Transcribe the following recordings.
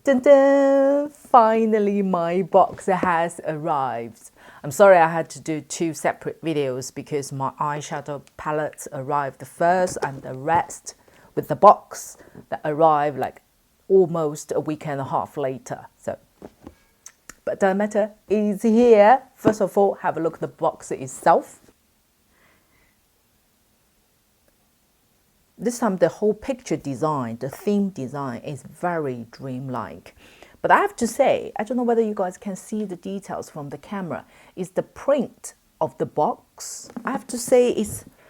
Dun dun! Finally, my box has arrived. I'm sorry I had to do two separate videos because my eyeshadow palettes arrived first and the rest with the box that arrived like almost a week and a half later. So, but doesn't matter, it's here. First of all, have a look at the box itself. This time the whole picture design, the theme design is very dreamlike. But I have to say, I don't know whether you guys can see the details from the camera, is the print of the box. I have to say,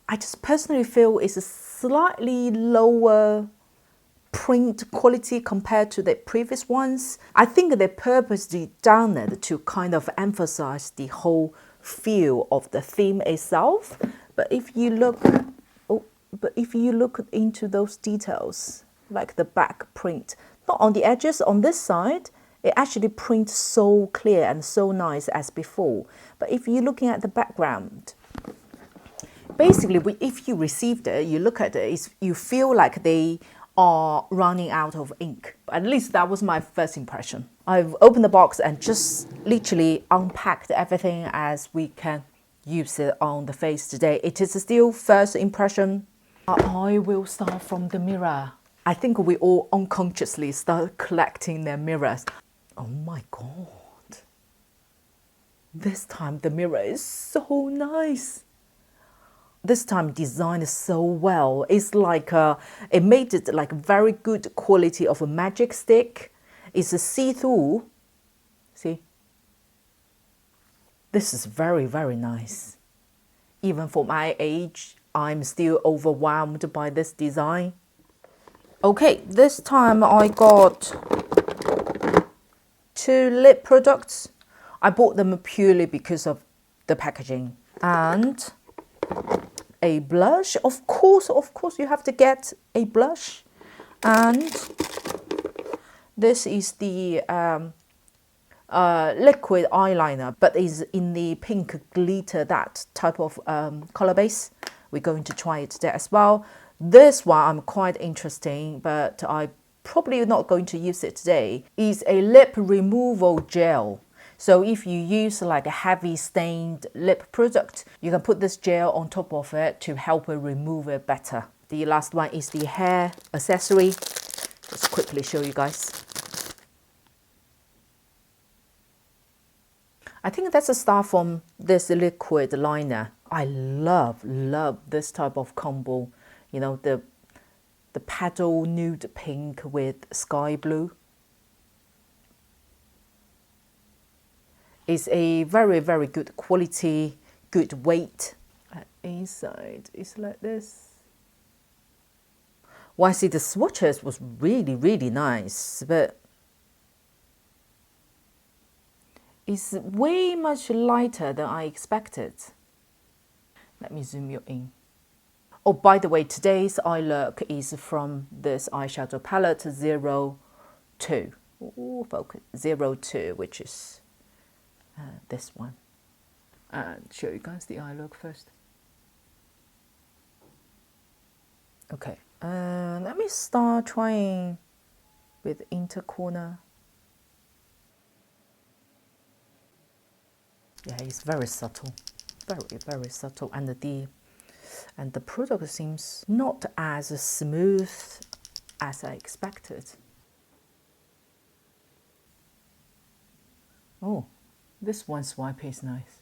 I just personally feel it's a slightly lower print quality compared to the previous ones. I think they purposely done it to kind of emphasize the whole feel of the theme itself. But if you look into those details, like the back print, not on the edges, on this side, it actually prints so clear and so nice as before. But if you're looking at the background, basically, if you received it, you look at it, you feel like they are running out of ink. At least that was my first impression. I've opened the box and just literally unpacked everything as we can use it on the face today. It is still first impression. I will start from the mirror. I think we all unconsciously start collecting their mirrors. Oh my God. This time the mirror is so nice. This time designed so well. It's like, it made it like very good quality of a magic stick. It's a see-through. See? This is very, very nice. Even for my age, I'm still overwhelmed by this design. Okay, this time I got two lip products. I bought them purely because of the packaging. And a blush. Of course, you have to get a blush. And this is the liquid eyeliner, but is in the pink glitter, that type of color base. We're going to try it today as well. This one I'm quite interesting, but I probably not going to use it today. Is a lip removal gel. So if you use like a heavy stained lip product, you can put this gel on top of it to help it remove it better. The last one is the hair accessory. Just quickly show you guys. I think that's a start from this liquid liner. I love this type of combo. You know, the petal nude pink with sky blue. It's a very, very good quality, good weight. And inside it's like this. Well, I see the swatches was really, really nice, but it's way much lighter than I expected. Let me zoom you in. Oh, by the way, today's eye look is from this eyeshadow palette 02. Ooh, focus 02, which is this one. And show you guys the eye look first. Okay, let me start trying with inner corner. Yeah, it's very subtle, very, very subtle, and the product seems not as smooth as I expected. Oh, this one swipe is nice.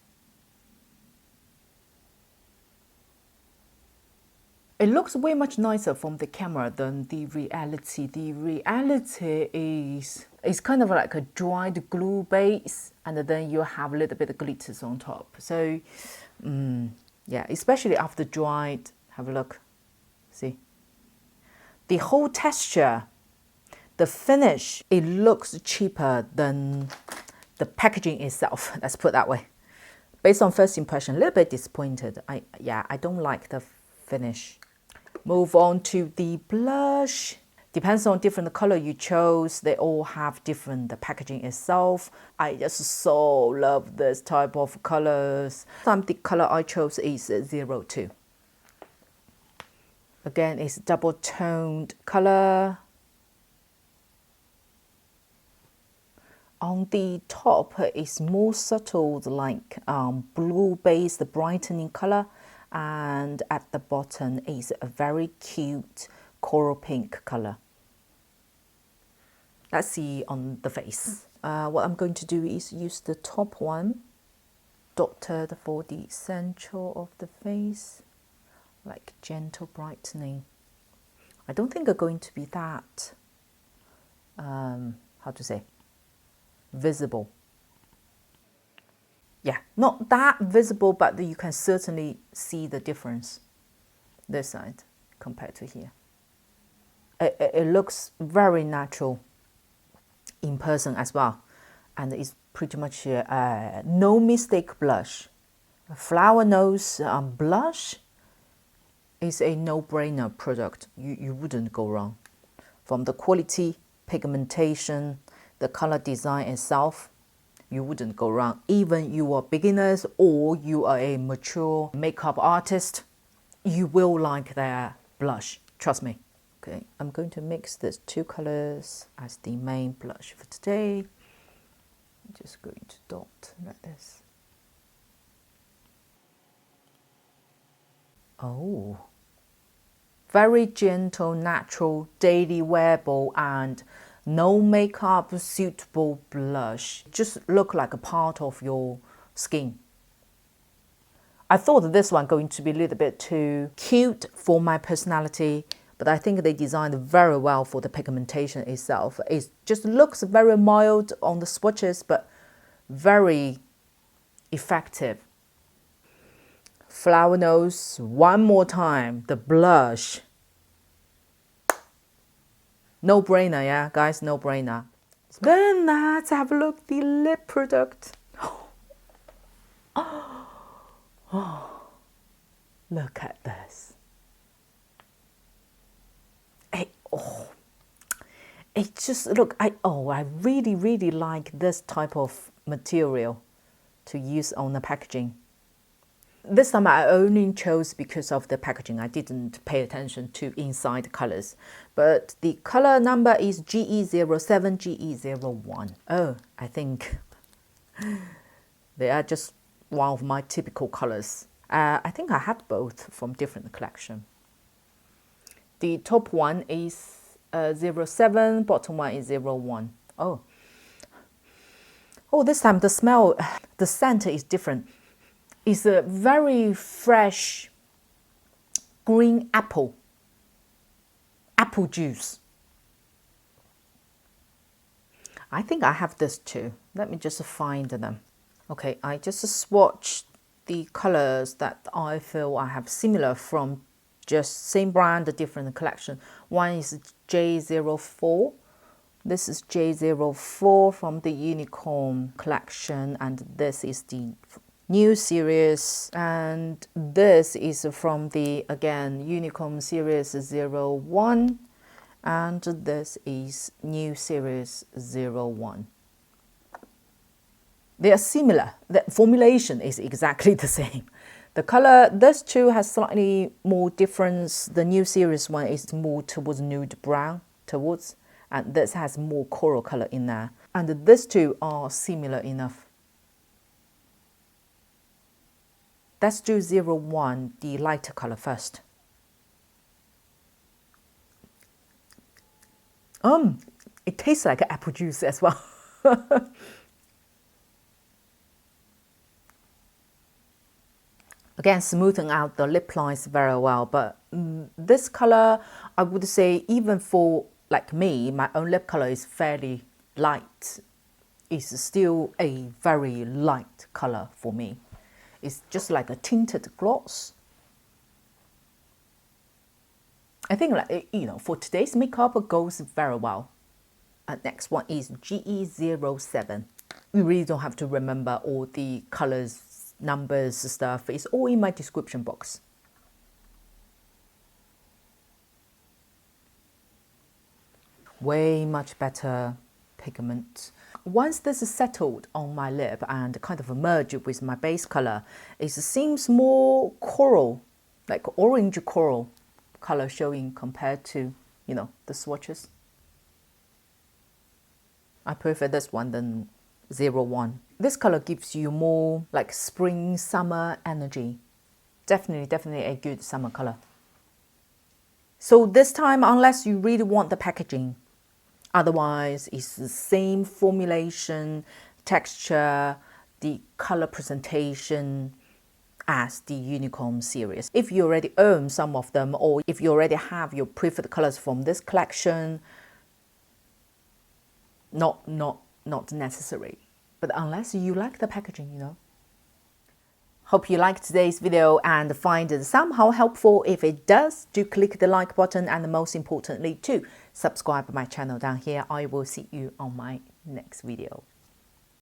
It looks way much nicer from the camera than the reality. The reality is kind of like a dried glue base, and then you have a little bit of glitters on top. So, yeah, especially after dried, have a look. See? The whole texture, the finish, it looks cheaper than the packaging itself. Let's put it that way. Based on first impression, a little bit disappointed. I don't like the finish. Move on to the blush. Depends on different color you chose. They all have different, the packaging itself. I just so love this type of colors. The color I chose is 02. Again, it's double toned color. On the top, it's more subtle, like blue base, the brightening color. And at the bottom is a very cute coral pink color. Let's see on the face. What I'm going to do is use the top one, dotted for the center of the face, like gentle brightening. I don't think it's going to be that, how to say, visible. Yeah, not that visible, but you can certainly see the difference this side compared to here. It looks very natural in person as well, and it's pretty much no mistake blush. Flower Nose blush is a no-brainer product. You wouldn't go wrong. From the quality, pigmentation, the color design itself, you wouldn't go wrong. Even you are beginners or you are a mature makeup artist, you will like their blush, trust me. Okay, I'm going to mix these two colors as the main blush for today. I'm just going to dot like this. Oh, very gentle, natural, daily wearable, and no makeup suitable blush. Just look like a part of your skin. I thought this one going to be a little bit too cute for my personality, but I think they designed very well for the pigmentation itself. It just looks very mild on the swatches, but very effective. Flower Nose, one more time, the blush. No brainer, yeah, guys, no brainer. Then let's have a look at the lip product. Oh, look at this. It just look. I really like this type of material to use on the packaging. This time I only chose because of the packaging. I didn't pay attention to inside colors. But the color number is GE07, GE01. Oh, I think they are just one of my typical colors. I think I have both from different collection. The top one is 07, bottom one is 01. Oh, this time the smell, the scent is different. It's a very fresh green apple juice. I think I have this too. Let me just find them. Okay, I just swatched the colors that I feel I have similar from just same brand, different collection. One is J04. This is J04 from the Unicorn collection, and this is the new series, and this is from the, again, Unicorn series 01, and this is new series 01. They are similar. The formulation is exactly the same. The color, this two has slightly more difference. The new series one is more towards nude brown towards, and this has more coral color in there. And these two are similar enough. Let's do 01, the lighter color first. It tastes like apple juice as well. Again, smoothing out the lip lines very well, but this color, I would say, even for like me, my own lip color is fairly light. It's still a very light color for me. It's just like a tinted gloss. I think, like, you know, for today's makeup, it goes very well. Next one is GE07. You really don't have to remember all the colors, numbers, stuff. It's all in my description box. Way much better pigment. Once this is settled on my lip and kind of merged with my base color, it seems more coral, like orange coral color showing compared to, you know, the swatches. I prefer this one than 01. This color gives you more like spring, summer energy. Definitely a good summer color. So this time, unless you really want the packaging, otherwise it's the same formulation, texture, the color presentation as the Unicorn series. If you already own some of them, or if you already have your preferred colors from this collection, not necessary. But unless you like the packaging, you know. Hope you liked today's video and find it somehow helpful. If it does, do click the like button, and most importantly, to subscribe to my channel down here. I will see you on my next video.